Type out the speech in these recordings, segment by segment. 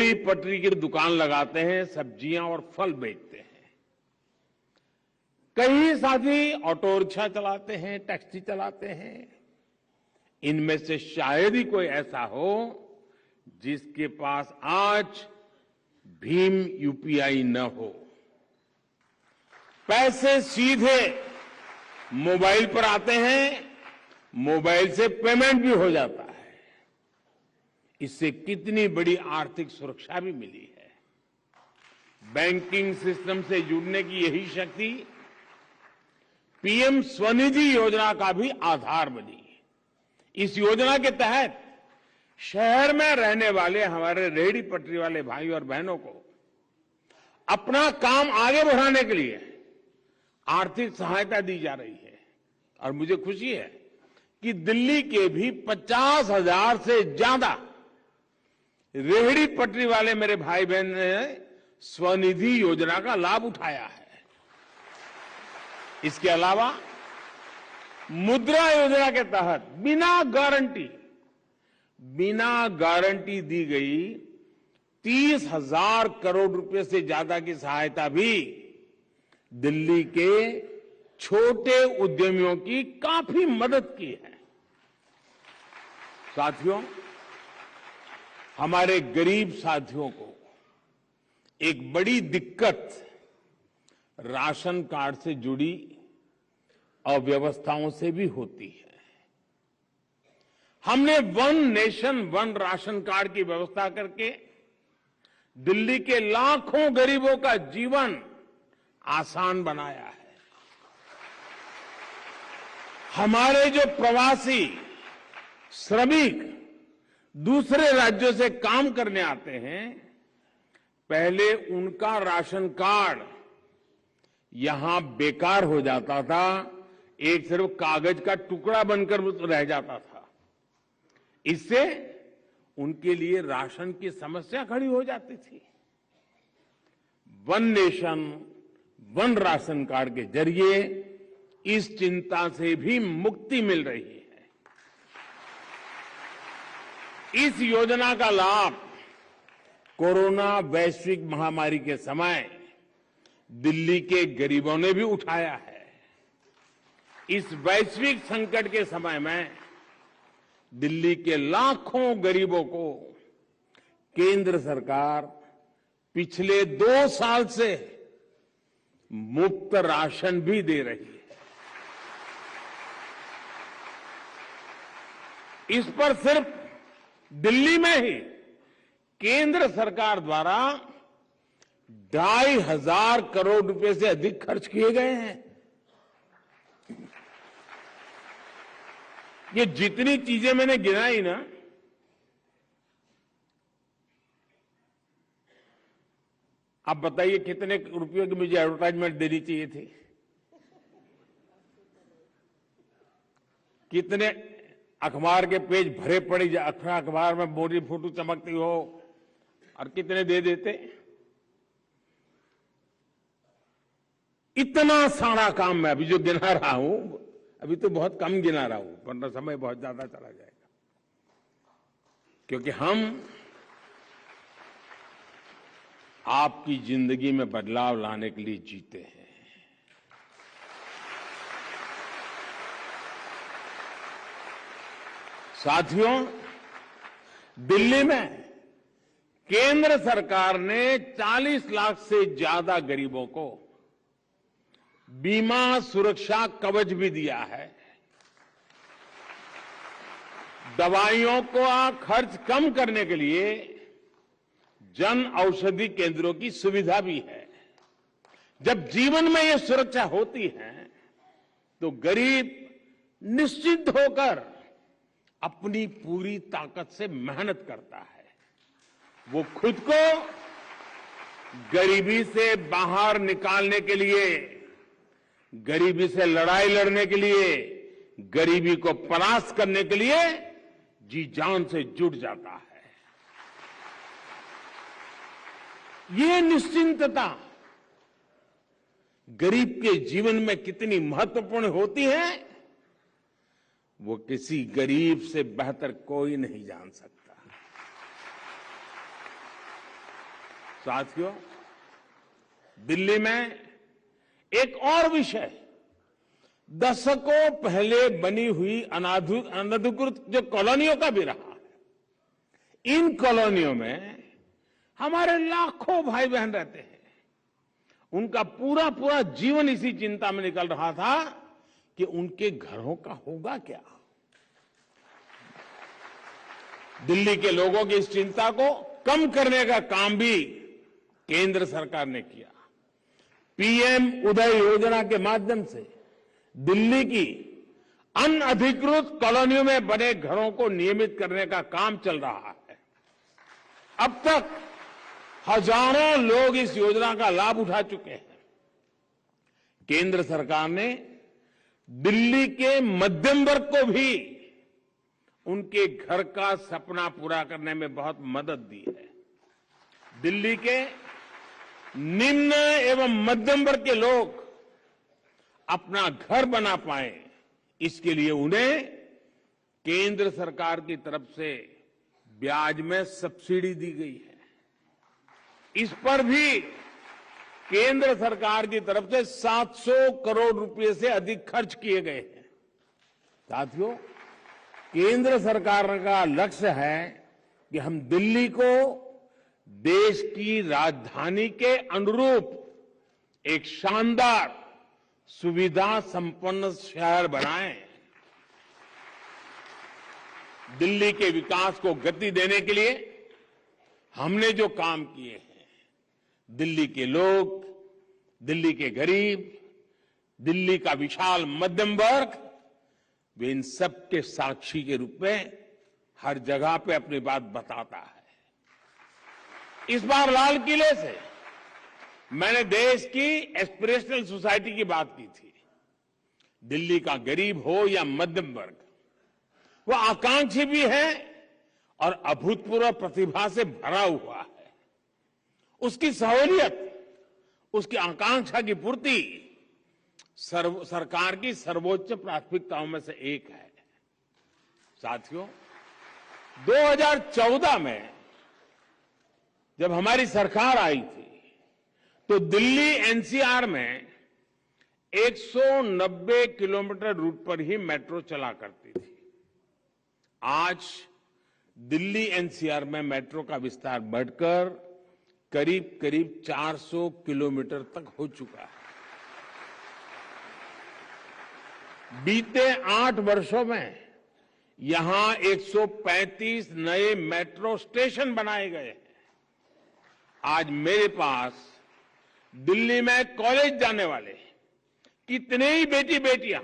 रेहड़ी पटरी की दुकान लगाते हैं, सब्जियां और फल बेचते हैं। कई साथी ऑटो रिक्शा चलाते हैं, टैक्सी चलाते हैं। इनमें से शायद ही कोई ऐसा हो जिसके पास आज भीम यूपीआई न हो। पैसे सीधे मोबाइल पर आते हैं, मोबाइल से पेमेंट भी हो जाता है। इससे कितनी बड़ी आर्थिक सुरक्षा भी मिली है। बैंकिंग सिस्टम से जुड़ने की यही शक्ति पीएम स्वनिधि योजना का भी आधार बनी। इस योजना के तहत शहर में रहने वाले हमारे रेहड़ी पटरी वाले भाई और बहनों को अपना काम आगे बढ़ाने के लिए आर्थिक सहायता दी जा रही है। और मुझे खुशी है कि दिल्ली के भी 50,000 से ज्यादा रेहड़ी पटरी वाले मेरे भाई बहन ने स्वनिधि योजना का लाभ उठाया है। इसके अलावा मुद्रा योजना के तहत बिना गारंटी दी गई 30,000 करोड़ रुपए से ज्यादा की सहायता भी दिल्ली के छोटे उद्यमियों की काफी मदद की है। साथियों, हमारे गरीब साथियों को एक बड़ी दिक्कत राशन कार्ड से जुड़ी अव्यवस्थाओं से भी होती है। हमने one nation one ration card की व्यवस्था करके दिल्ली के लाखों गरीबों का जीवन आसान बनाया है। हमारे जो प्रवासी श्रमिक दूसरे राज्यों से काम करने आते हैं, पहले उनका राशन कार्ड यहां बेकार हो जाता था, एक सिर्फ कागज का टुकड़ा बनकर रह जाता था। इससे उनके लिए राशन की समस्या खड़ी हो जाती थी। One nation one ration card के जरिए इस चिंता से भी मुक्ति मिल रही है। इस योजना का लाभ कोरोना वैश्विक महामारी के समय दिल्ली के गरीबों ने भी उठाया है। इस वैश्विक संकट के समय में दिल्ली के लाखों गरीबों को केंद्र सरकार पिछले 2 साल से मुफ्त राशन भी दे रही है। इस पर सिर्फ दिल्ली में ही केंद्र सरकार द्वारा 2,500 करोड़ रुपए से अधिक खर्च किए गए हैं। ये जितनी चीजें मैंने गिनाई ना, आप बताइए कितने रुपयों की मुझे एडवर्टाइजमेंट देनी चाहिए थी? कितने अखबार के पेज भरे पड़े, अखबार में मोदी फोटो चमकती हो, और कितने दे देते? इतना सारा काम मैं अभी जो गिना रहा हूं, अभी तो बहुत कम गिना रहा हूं, वरना समय बहुत ज्यादा चला जाएगा। क्योंकि हम आपकी जिंदगी में बदलाव लाने के लिए जीते हैं। साथियों, दिल्ली में केंद्र सरकार ने 40 लाख से ज्यादा गरीबों को बीमा सुरक्षा कवच भी दिया है। दवाइयों का खर्च कम करने के लिए जन औषधि केंद्रों की सुविधा भी है। जब जीवन में यह सुरक्षा होती है तो गरीब निश्चित होकर अपनी पूरी ताकत से मेहनत करता है। वो खुद को गरीबी से बाहर निकालने के लिए, गरीबी से लड़ाई लड़ने के लिए, गरीबी को परास्त करने के लिए जी जान से जुट जाता है। ये निश्चिंतता गरीब के जीवन में कितनी महत्वपूर्ण होती है, वो किसी गरीब से बेहतर कोई नहीं जान सकता। साथियों, दिल्ली में एक और विषय, दशकों पहले बनी हुई अनधिकृत जो कॉलोनियों का भी रहा है। इन कॉलोनियों में हमारे लाखों भाई बहन रहते हैं। उनका पूरा पूरा जीवन इसी चिंता में निकल रहा था कि उनके घरों का होगा क्या। दिल्ली के लोगों की इस चिंता को कम करने का काम भी केंद्र सरकार ने किया। पीएम उदय योजना के माध्यम से दिल्ली की अनधिकृत कॉलोनियों में बने घरों को नियमित करने का काम चल रहा है। अब तक हजारों लोग इस योजना का लाभ उठा चुके हैं। केंद्र सरकार ने दिल्ली के मध्यम वर्ग को भी उनके घर का सपना पूरा करने में बहुत मदद दी है। दिल्ली के निम्न एवं मध्यम वर्ग के लोग अपना घर बना पाए, इसके लिए उन्हें केंद्र सरकार की तरफ से ब्याज में सब्सिडी दी गई है। इस पर भी केंद्र सरकार की तरफ से 700 करोड़ रुपए से अधिक खर्च किए गए हैं। साथियों, केंद्र सरकार का लक्ष्य है कि हम दिल्ली को देश की राजधानी के अनुरूप एक शानदार सुविधा संपन्न शहर बनाएं। दिल्ली के विकास को गति देने के लिए हमने जो काम किए हैं, दिल्ली के लोग, दिल्ली के गरीब, दिल्ली का विशाल मध्यम वर्ग, वे इन सब के साक्षी के रूप में हर जगह पे अपनी बात बताता है। इस बार लाल किले से मैंने देश की एस्पिरेशनल सोसाइटी की बात की थी। दिल्ली का गरीब हो या मध्यम वर्ग, वो आकांक्षी भी है और अभूतपूर्व प्रतिभा से भरा हुआ है। उसकी सहूलियत, उसकी आकांक्षा की पूर्ति सरकार की सर्वोच्च प्राथमिकताओं में से एक है। साथियों, 2014 में जब हमारी सरकार आई थी तो दिल्ली एनसीआर में 190 किलोमीटर रूट पर ही मेट्रो चला करती थी। आज दिल्ली एनसीआर में मेट्रो का विस्तार बढ़कर करीब करीब 400 किलोमीटर तक हो चुका है। बीते 8 वर्षों में यहां 135 नए मेट्रो स्टेशन बनाए गए हैं। आज मेरे पास दिल्ली में कॉलेज जाने वाले कितने ही बेटी बेटियां,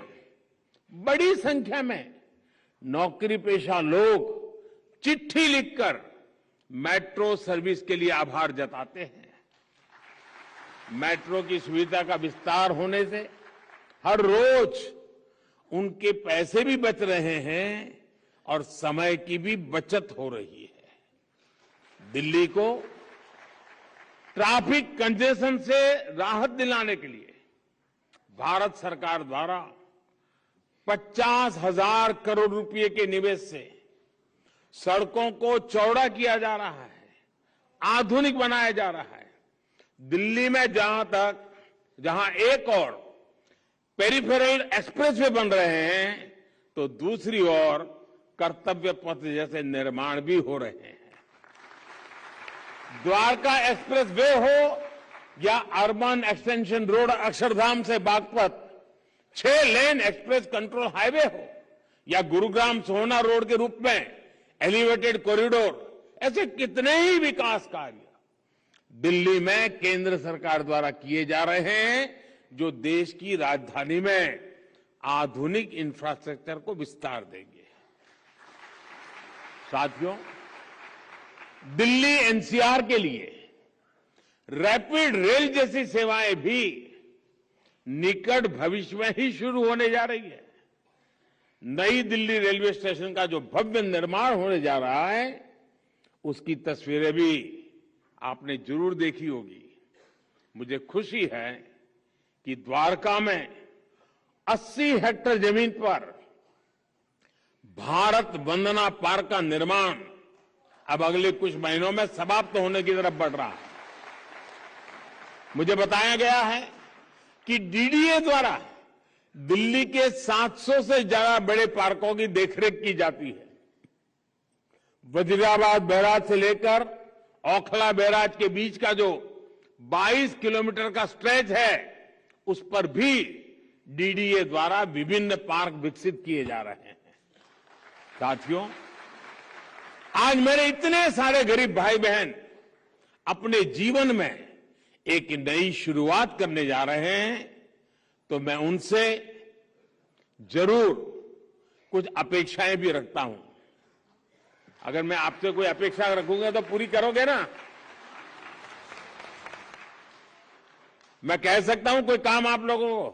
बड़ी संख्या में नौकरी पेशा लोग चिट्ठी लिखकर मेट्रो सर्विस के लिए आभार जताते हैं। मेट्रो की सुविधा का विस्तार होने से हर रोज उनके पैसे भी बच रहे हैं और समय की भी बचत हो रही है। दिल्ली को ट्रैफिक कंजेशन से राहत दिलाने के लिए भारत सरकार द्वारा 50,000 करोड़ रुपए के निवेश से सड़कों को चौड़ा किया जा रहा है, आधुनिक बनाया जा रहा है। दिल्ली में जहां एक और पेरिफेरल एक्सप्रेसवे बन रहे हैं, तो दूसरी ओर कर्तव्य पथ जैसे निर्माण भी हो रहे हैं। द्वारका एक्सप्रेस वे हो या अर्बन एक्सटेंशन रोड अक्षरधाम से बागपत 6 लेन एक्सप्रेस कंट्रोल हाईवे हो, या गुरुग्राम सोहना रोड के रूप में एलिवेटेड कॉरिडोर, ऐसे कितने ही विकास कार्य दिल्ली में केंद्र सरकार द्वारा किए जा रहे हैं, जो देश की राजधानी में आधुनिक इंफ्रास्ट्रक्चर को विस्तार देंगे। साथियों, दिल्ली एनसीआर के लिए रैपिड रेल जैसी सेवाएं भी निकट भविष्य में ही शुरू होने जा रही है। नई दिल्ली रेलवे स्टेशन का जो भव्य निर्माण होने जा रहा है, उसकी तस्वीरें भी आपने जरूर देखी होगी। मुझे खुशी है कि द्वारका में 80 हेक्टेयर जमीन पर भारत वंदना पार्क का निर्माण अब अगले कुछ महीनों में समाप्त होने की तरफ बढ़ रहा है। मुझे बताया गया है कि डीडीए द्वारा दिल्ली के 700 से ज्यादा बड़े पार्कों की देखरेख की जाती है। वजीराबाद बैराज से लेकर ओखला बैराज के बीच का जो 22 किलोमीटर का स्ट्रेच है, उस पर भी डीडीए द्वारा विभिन्न पार्क विकसित किए जा रहे हैं। साथियों, आज मेरे इतने सारे गरीब भाई बहन अपने जीवन में एक नई शुरुआत करने जा रहे हैं, तो मैं उनसे जरूर कुछ अपेक्षाएं भी रखता हूं। अगर मैं आपसे कोई अपेक्षा रखूंगा तो पूरी करोगे ना? मैं कह सकता हूं कोई काम आप लोगों को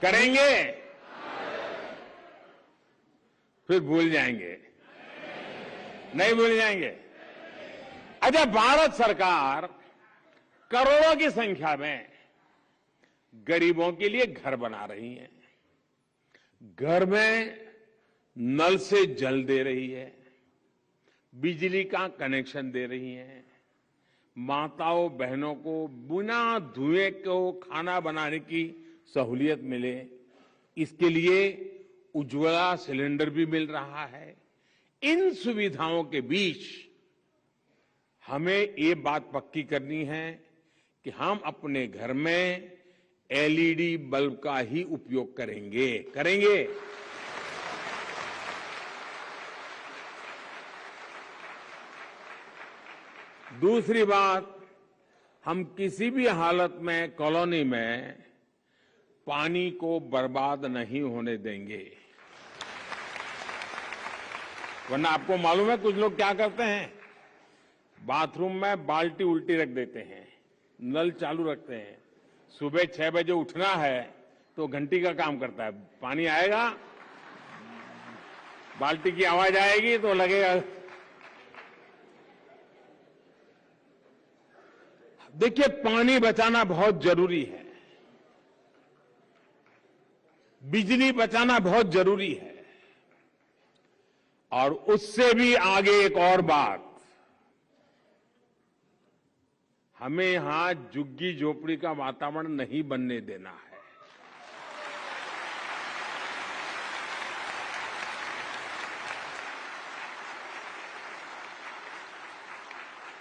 करेंगे, फिर भूल जाएंगे, नहीं भूल जाएंगे। अच्छा, भारत सरकार करोड़ों की संख्या में गरीबों के लिए घर बना रही है, घर में नल से जल दे रही है, बिजली का कनेक्शन दे रही है, माताओं बहनों को बिना धुएं को खाना बनाने की सहूलियत मिले, इसके लिए उज्ज्वला सिलेंडर भी मिल रहा है। इन सुविधाओं के बीच हमें ये बात पक्की करनी है कि हम अपने घर में एलईडी बल्ब का ही उपयोग करेंगे। दूसरी बात, हम किसी भी हालत में कॉलोनी में पानी को बर्बाद नहीं होने देंगे। वरना आपको मालूम है कुछ लोग क्या करते हैं, बाथरूम में बाल्टी उल्टी रख देते हैं, नल चालू रखते हैं। सुबह 6 बजे उठना है तो घंटी का काम करता है, पानी आएगा, बाल्टी की आवाज आएगी तो लगेगा। देखिए, पानी बचाना बहुत जरूरी है, बिजली बचाना बहुत जरूरी है, और उससे भी आगे एक और बात, हमें यहां झुग्गी झोपड़ी का वातावरण नहीं बनने देना है।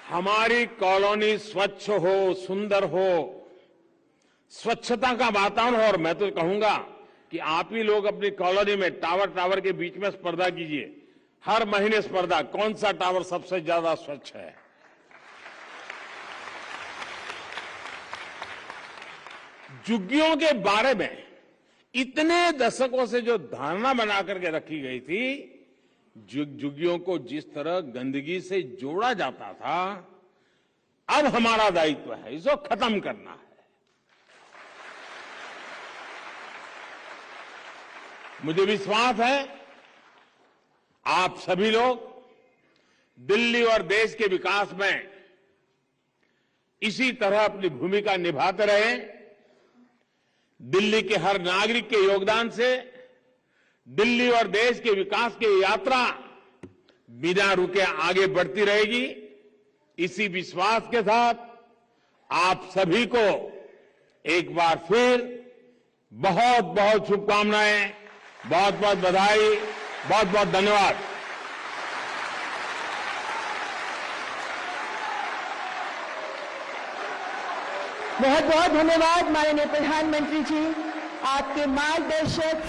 हमारी कॉलोनी स्वच्छ हो, सुंदर हो, स्वच्छता का वातावरण हो। और मैं तो कहूंगा कि आप ही लोग अपनी कॉलोनी में टावर के बीच में स्पर्धा कीजिए, हर महीने स्पर्धा, कौन सा टावर सबसे ज्यादा स्वच्छ है। झुग्गियों के बारे में इतने दशकों से जो धारणा बना करके रखी गई थी, झुग्गियों को जिस तरह गंदगी से जोड़ा जाता था, अब हमारा दायित्व है इसको खत्म करना है। मुझे विश्वास है आप सभी लोग दिल्ली और देश के विकास में इसी तरह अपनी भूमिका निभाते रहे। दिल्ली के हर नागरिक के योगदान से दिल्ली और देश के विकास की यात्रा बिना रुके आगे बढ़ती रहेगी। इसी विश्वास के साथ आप सभी को एक बार फिर बहुत बहुत शुभकामनाएं, बहुत बहुत बधाई, बहुत बहुत धन्यवाद। बहुत बहुत धन्यवाद माननीय प्रधानमंत्री जी, आपके मार्गदर्शक।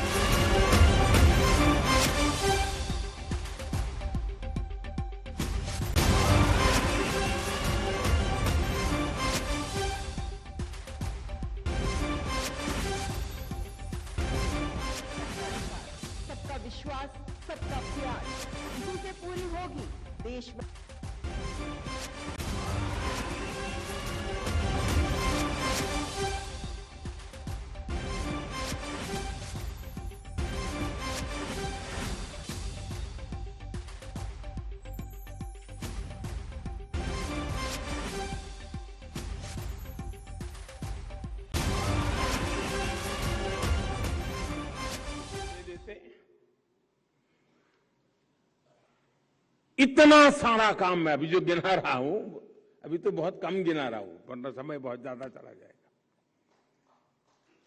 सबका विश्वास, सबका प्यार, इसी से पूरी होगी देश में। इतना सारा काम मैं अभी जो गिना रहा हूं, अभी तो बहुत कम गिना रहा हूं, वरना समय बहुत ज्यादा चला जाएगा,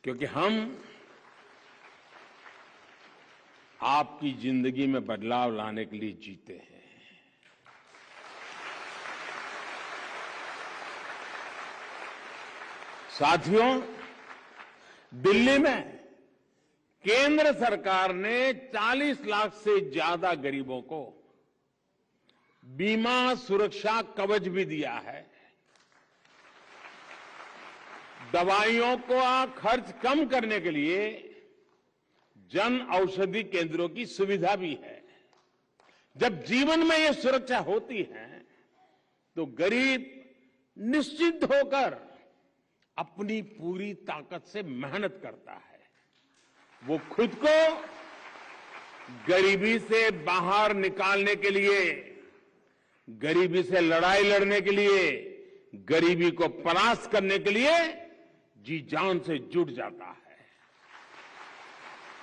क्योंकि हम आपकी जिंदगी में बदलाव लाने के लिए जीते हैं। साथियों, दिल्ली में केंद्र सरकार ने 40 लाख से ज्यादा गरीबों को बीमा सुरक्षा कवच भी दिया है। दवाइयों का खर्च कम करने के लिए जन औषधि केंद्रों की सुविधा भी है। जब जीवन में ये सुरक्षा होती है तो गरीब निश्चित होकर अपनी पूरी ताकत से मेहनत करता है। वो खुद को गरीबी से बाहर निकालने के लिए, गरीबी से लड़ाई लड़ने के लिए, गरीबी को परास्त करने के लिए जी जान से जुट जाता है।